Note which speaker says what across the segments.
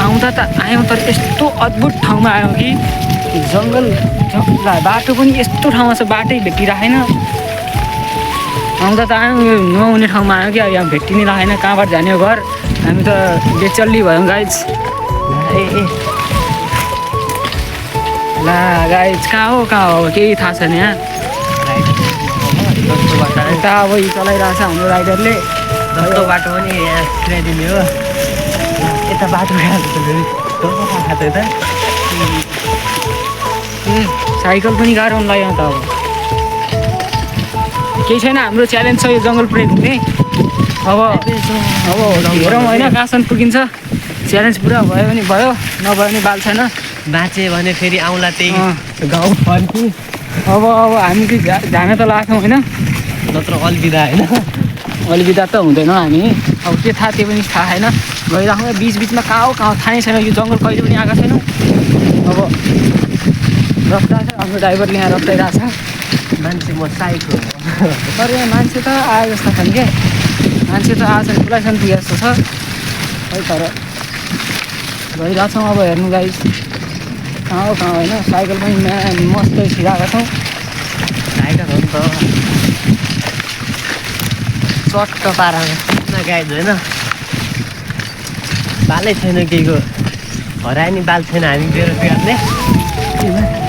Speaker 1: आउँदा त आयौँ तर यस्तो अद्भुत ठाउँमा आयौँ कि जङ्गल बाटो पनि यस्तो ठाउँमा छ, बाटै भेटिरहेन। आउँदा त आयौँ यो नहुने ठाउँमा आयौँ कि यहाँ भेटिनै लागेन, कहाँबाट जाने हो घर। हामी त बेचल्ली भयौँ गाइज। ला गाइज कहाँ हो केही थाहा छैन यहाँ। यता अब चलाइरहेछ हाम्रो राइडरले।
Speaker 2: जस्तो बाटो पनि यहाँ पुऱ्याइदिने हो। यता बाटो खाएको त
Speaker 1: साइकल पनि गाह्रो हुन लाग्यो त। अब केही छैन, हाम्रो च्यालेन्ज छ यो जङ्गल पुरै घुम्ने। अब हेरौँ होइन कहाँसम्म पुगिन्छ। च्यालेन्ज पुरा भयो भने भयो, नभयो भने बाल छैन।
Speaker 2: बाँचे भने फेरि आउँला त्यही गाउँ फर्की।
Speaker 1: अब हामी जान त लाग्छौँ होइन,
Speaker 2: नत्र अलविदा होइन।
Speaker 1: अलविदा त हुँदैन हामी। अब के थाहा त्यो पनि थाहा छैन। गइराखौँ बिचबिचमा कहाँ हो थाहा नै छैन। यो जङ्गल कहिले पनि आएको छैनौँ। अब रफ्ताइ छ, हाम्रो ड्राइभरले यहाँ रफ्ताइरहेछ।
Speaker 2: मान्छे म साइक हो।
Speaker 1: तर यहाँ मान्छे त आयो जस्तो छन् क्या, मान्छे त आएको छैन, खुलाइसम्म पुगे जस्तो छ है। तर गइरहेछौँ अब हेर्नु गाइस कहाँ हो होइन। साइकल पनि मस्त छिराएको छौँ।
Speaker 2: साइकल हो नि त चट्ट पारामा गाइज होइन। बालै छैन केहीको, हरायो नि बाल छैन। हामी बेरोजगारले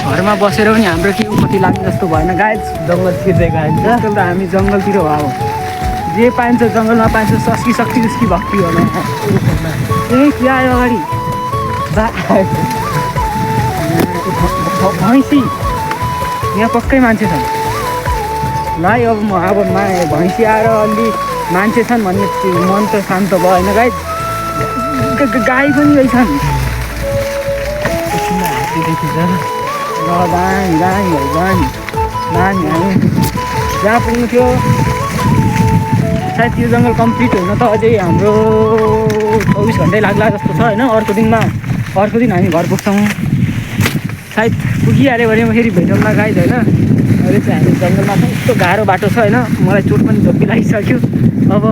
Speaker 1: घरमा बसेर पनि हाम्रो के उपति लाग्ने जस्तो भएन गाइज।
Speaker 2: जङ्गलतिर गइन्छ।
Speaker 1: आजकल त हामी जङ्गलतिर हो। अब जे पाइन्छ जङ्गलमा पाइन्छ। सस्की भक्ति हो के आयो अगाडि भैँसी। यहाँ पक्कै मान्छे छन्। ल अब भैँसी आएर अलि मान्छे छन् भन्ने मन त शान्त भयो होइन गाइज। गाई पनि रहेछन्। दामी हामी जहाँ पुग्नु थियो सायद यो जङ्गल कम्प्लिट हुन त अझै हाम्रो 24 घन्टै लाग्ला जस्तो छ होइन। अर्को दिन हामी घर पुग्छौँ सायद। पुगिहाल्यो भने फेरि भेटौँला गाइज होइन। अहिले चाहिँ हामी जङ्गलमा त यस्तो गाह्रो बाटो छ होइन। मलाई चोट पनि झोप्पी लागिसक्यो। अब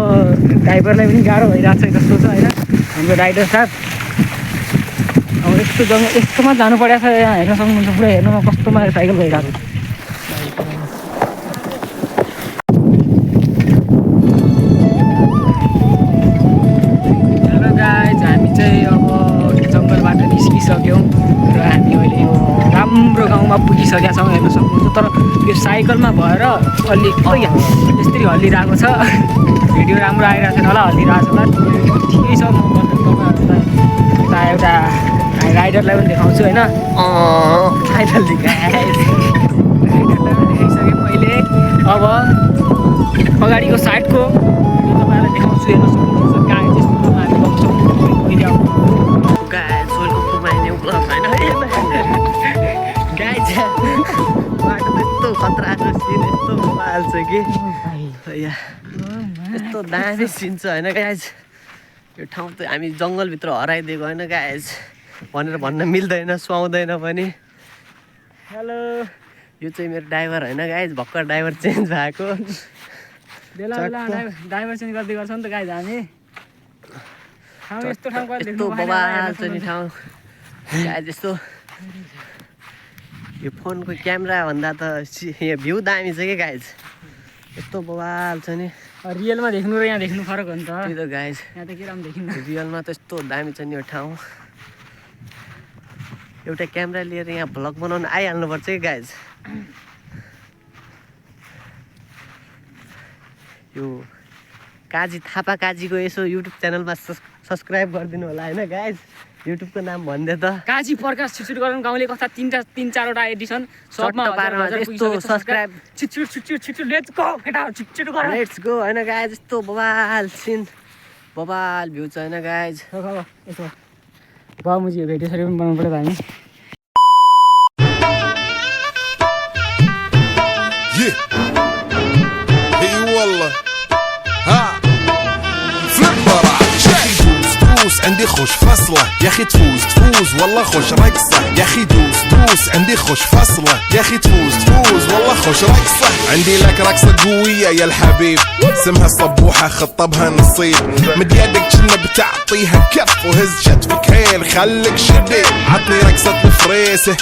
Speaker 1: ड्राइभरलाई पनि गाह्रो भइरहेको छ जस्तो छ होइन हाम्रो राइडर साहब। अब यस्तो जङ्गल यस्तोमा जानु परेको छ। यहाँ हेर्न सक्नुहुन्छ पुरा हेर्नुमा कस्तोमा साइकल भइरहेको छ। हेलो गाइज, हामी चाहिँ अब जङ्गलबाट निस्किसक्यौँ र हामी अहिले राम्रो गाउँमा पुगिसकेका छौँ हेर्न सक्नुहुन्छ। तर यो साइकलमा भएर अलि यस्तरी हल्लिरहेको छ। भिडियो राम्रो आइरहेको छैन होला, हल्लिरहेको छ होला। ठिकै छ। म तपाईँहरूलाई एउटा राइडरलाई पनि देखाउँछु होइन। राइडरलाई पनि देखाइसकेँ मैले। अब अगाडिको साइडको भिडियो तपाईँहरूलाई देखाउँछु हेर्न सक्नुहुन्छ। गाई त्यस्तो हामी गाउँछौँ
Speaker 2: गाई सोलको पुमाइने उपलब्ध छैन गाई बाटो त यस्तो खतरा छ। सिन यस्तो मोबाइल छ कि यस्तो दामी सिन छ होइन गाइज। यो ठाउँ त हामी जङ्गलभित्र हराइदिएको होइन गाइज भनेर भन्न मिल्दैन, सुहाउँदैन पनि।
Speaker 1: हेलो,
Speaker 2: यो चाहिँ मेरो ड्राइभर होइन गाइज। भर्खर ड्राइभर चेन्ज भएको।
Speaker 1: बेला ड्राइभर चेन्ज गर्दै गर्छौँ नि त गाइज हामी। यस्तो
Speaker 2: बवाल छ नि ठाउँ गाइज। यस्तो यो फोनको क्यामेरा भन्दा त यहाँ भ्यू दामी छ कि गाइज। यस्तो बवाल छ नि।
Speaker 1: रियलमा देख्नु र यहाँ देख्नु फरक हो नि त।
Speaker 2: त्यही त गाइज,
Speaker 1: यहाँ त के राम्रो देखिन्न।
Speaker 2: रियलमा त यस्तो दामी छ नि यो ठाउँ। एउटा क्यामेरा लिएर यहाँ भ्लग बनाउनु आइहाल्नुपर्छ कि गाइज। यो काजी थापा काजीको यसो युट्युब च्यानलमा सब्सक्राइब गरिदिनु होला होइन गाइज। युट्युबको नाम भनिदिए त
Speaker 1: काजी प्रकाश छिटछिट गराउनु गाउँले कथा 3-4वटा एडिसन सबमा
Speaker 2: पारमा यस्तो सब्सक्राइब
Speaker 1: छिटछिट लेट्स गो केटा छिटछिट गर
Speaker 2: लेट्स गो होइन गाइज। यस्तो बवाल सिन बवाल भ्यू छ होइन गाइज।
Speaker 1: यसो बाबु मुजी भिडियो सरी पनि बनाउनु पर्यो हामी।
Speaker 3: عندي خوش فصلة يا اخي تفوز والله خوش رقصة يا اخي دوس عندي خوش فصلة يا اخي تفوز والله خوش رقصة عندي لك رقصة قوية يا الحبيب اسمها الصبوحة خطبها نصيب مد يدك كنا بتعطيها كف وهز شتفك هيل خليك شديد عطني رقصة الفريسة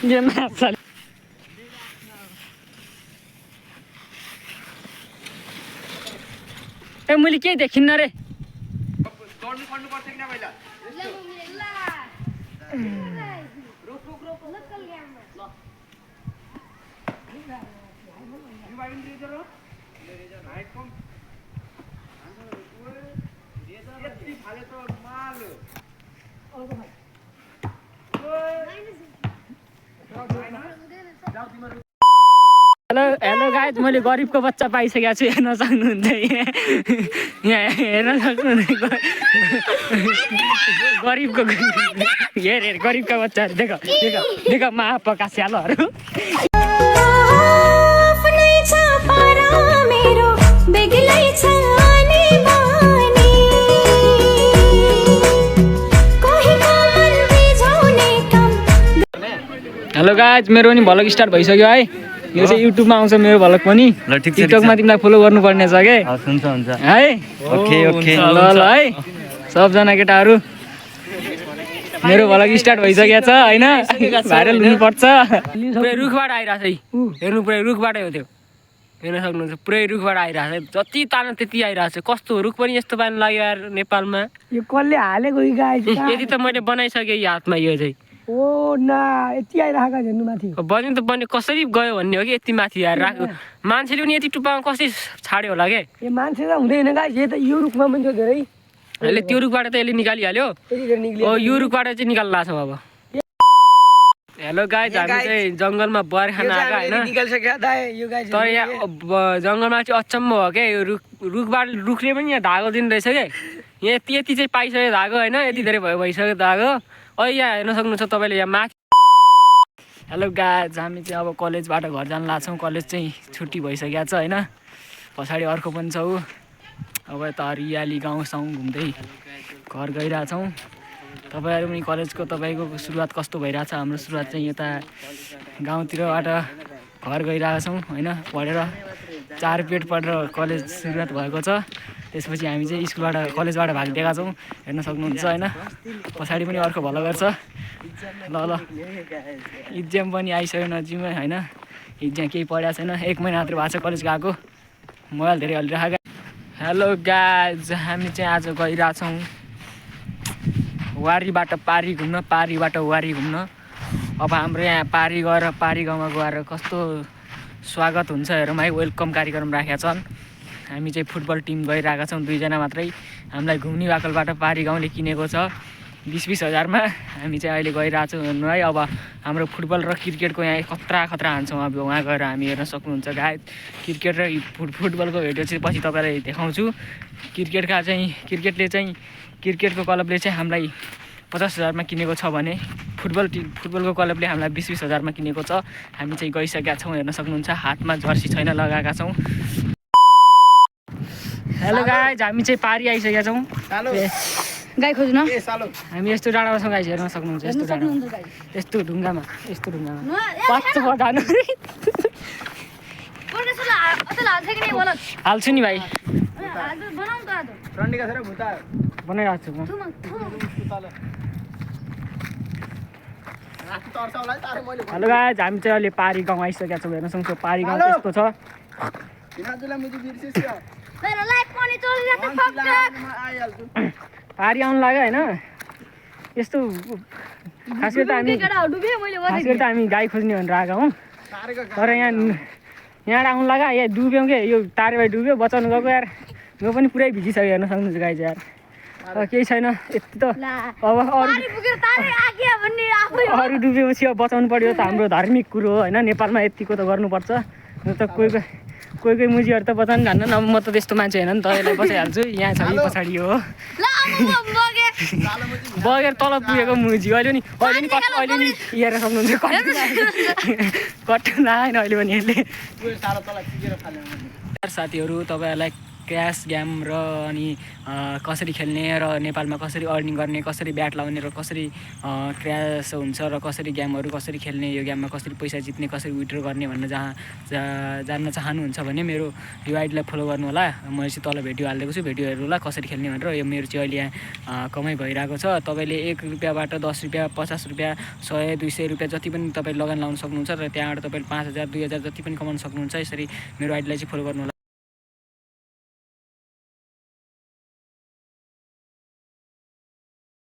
Speaker 1: ये माछा ए मैले केही देखिन्न रे हेलो गाइज मैले गरिबको बच्चा पाइसकेको छु हेर्न सक्नुहुन्छ यहाँ हेर्न सक्नुहुन्छ गरिबको हेर गरिबका बच्चाहरू देख देख देख महापका स्यालोहरू हेलो गाइज मेरो पनि भ्लग स्टार्ट भइसक्यो है यो चाहिँ युट्युबमा आउँछ मेरो भ्लग पनि टिकटकमा तिमीलाई फलो गर्नुपर्ने छ के
Speaker 2: हुन्छ हुन्छ
Speaker 1: है
Speaker 2: ओके ओके
Speaker 1: ल ल है सबजना केटाहरू मेरो भ्लग स्टार्ट भइसकेको छ हैन भाइरल हुनुपर्छ पुरै रुखबाट आइरहेछ है हेर्नु पुरै रुखबाटै हो त्यो हेर्न सक्नुहुन्छ पुरै रुखबाट आइरहेछ जति तान त्यति आइरहेछ कस्तो रुख पनि यस्तो पानी लाग्यो यार नेपालमा
Speaker 4: यो कसले हालेको गाइस
Speaker 1: यति त मैले बनाइसकेँ यो हातमा यो चाहिँ
Speaker 4: ओ ना यति आइरहेको हेर्नु माथि
Speaker 1: बन्यो त बन्यो कसरी गयो भन्ने हो कि यति माथि यार राख्नु मान्छेले पनि यति टुप्पामा कसरी छाड्यो होला के
Speaker 4: यो मान्छे त हुँदैन गाइस यो त यो रुखमा पनि थियो धेरै
Speaker 1: अहिले त्यो रुखबाट त यसले निकालिहाल्यो
Speaker 4: यति धेरै निक्ल्यो
Speaker 1: ओ यो रुखबाट चाहिँ निकाल्न लाग्छौँ अब हेलो गाइज हामी चाहिँ जङ्गलमा बर खान आएको होइन
Speaker 4: निकालिसक्यो दाइ यो गाइस
Speaker 1: तर यहाँ जङ्गलमा चाहिँ अचम्म हो क्या यो रुखबाट रुखले पनि यहाँ धागो दिनु रहेछ क्या यहाँ यति यति चाहिँ पाइसक्यो धागो होइन यति धेरै भइसक्यो धागो अहिले यहाँ हेर्न सक्नुहुन्छ तपाईँले यहाँ माथि हेलो गाइज हामी चाहिँ अब कलेजबाट घर जान लाग्छौँ कलेज चाहिँ छुट्टी भइसकेको छ होइन पछाडि अर्को पनि छौ अब यता हरियाली गाउँसाउँ घुम्दै घर गइरहेछौँ तपाईँहरू पनि कलेजको तपाईँको सुरुवात कस्तो भइरहेछ हाम्रो सुरुवात चाहिँ यता गाउँतिरबाट घर गइरहेको छौँ होइन पढेर 4 पेट पढेर कलेज सुरुवात भएको छ त्यसपछि हामी चाहिँ स्कुलबाट कलेजबाट भागिदिएका छौँ हेर्न सक्नुहुन्छ होइन पछाडि पनि अर्को भलो गर्छ ल ल इक्जाम पनि आइसक्यो नजिकमै होइन इक्जाम केही पढाएको छैन 1 महिना मात्र भएको छ कलेज गएको मोबाइल धेरै हल्लिरहेको हेलो गाइज हामी चाहिँ आज गइरहेछौँ वारीबाट पारी घुम्न पारीबाट वारी घुम्न अब हाम्रो यहाँ पारी गएर पारी गाउँमा गएर कस्तो स्वागत हुन्छ हेरौँ है वेलकम कार्यक्रम राखेका छन् हामी चाहिँ फुटबल टिम गइरहेका छौँ 2 जना मात्रै हामीलाई घुम्ने वाकलबाट पारी गाउँले किनेको छ 20-20 हजारमा हामी चाहिँ अहिले गइरहेछौँ हेर्नु है अब हाम्रो फुटबल र क्रिकेटको यहाँ खतरा हान्छौँ अब वहाँ गएर हामी हेर्न सक्नुहुन्छ गाइज क्रिकेट र फुटबलको भिडियो चाहिँ पछि तपाईँलाई देखाउँछु क्रिकेटको क्लबले चाहिँ हामीलाई 50 हजारमा किनेको छ भने फुटबलको क्लबले हामीलाई 20-20 हजारमा किनेको छ हामी चाहिँ गइसकेका छौँ हेर्न सक्नुहुन्छ हातमा जर्सी छैन लगाएका छौँ हेलो गाइज हामी चाहिँ पारी आइसकेका छौँ गाई खोज्न हामी यस्तो डाँडामा छौँ गाइज हेर्न सक्नुहुन्छ यस्तो ढुङ्गामा हाल्छु नि भाइ बनाइरहेको छु म हेलो गाइज हामी चाहिँ अहिले पारी गाउँ आइसकेका छौँ हेर्न सक्छौँ पारी गाउँ यस्तो छ पारी आउनु लाग्यो होइन यस्तो खास गरी त हामी गाई खोज्ने भनेर आएको हौँ तर यहाँ आउनु लाग्यो यहाँ डुब्यौँ क्या यो तारेबाई डुब्यो बचाउनु गएको यार यो पनि पुरै भिजिसक्यो हेर्न सक्नुहुन्छ गाई चाहिँ यार अब केही छैन यति त अब अरू डुबेपछि अब बचाउनु पऱ्यो त हाम्रो धार्मिक कुरो हो होइन नेपालमा यतिको त गर्नुपर्छ न त कोही कोही मुजीहरू त बचाउनु जान्न न म त त्यस्तो मान्छे होइन नि त यसलाई बचाइहाल्छु यहाँ छ यी पछाडि हो बगेर तल पुगेको मुजी अहिले नि अहिले नि हेरेर सक्नुहुन्छ कट्टु आएन अहिले पनि यसले साथीहरू तपाईँहरूलाई क्र्यास गेम र अनि कसरी खेल्ने र नेपालमा कसरी अर्निङ गर्ने कसरी ब्याट लाउने र कसरी क्र्यास हुन्छ र कसरी गेमहरू कसरी खेल्ने यो गेममा कसरी पैसा जित्ने कसरी विथड्र गर्ने भनेर जान्न चाहनुहुन्छ भने मेरो यो आइडीलाई फलो गर्नु होला मैले चाहिँ तल भिडियो हालिदिएको छु भिडियो हेर्नु होला कसरी खेल्ने भनेर यो मेरो चाहिँ अहिले यहाँ कमाइ भइरहेको छ तपाईँले 1 रुपियाँबाट 10 रुपियाँ 50 रुपियाँ 100 200 रुपियाँ जति पनि तपाईँले लगानी लाउन सक्नुहुन्छ र त्यहाँबाट तपाईँले 5000 2000 जति पनि कमाउन सक्नुहुन्छ यसरी मेरो आइडीलाई चाहिँ फलो गर्नु होला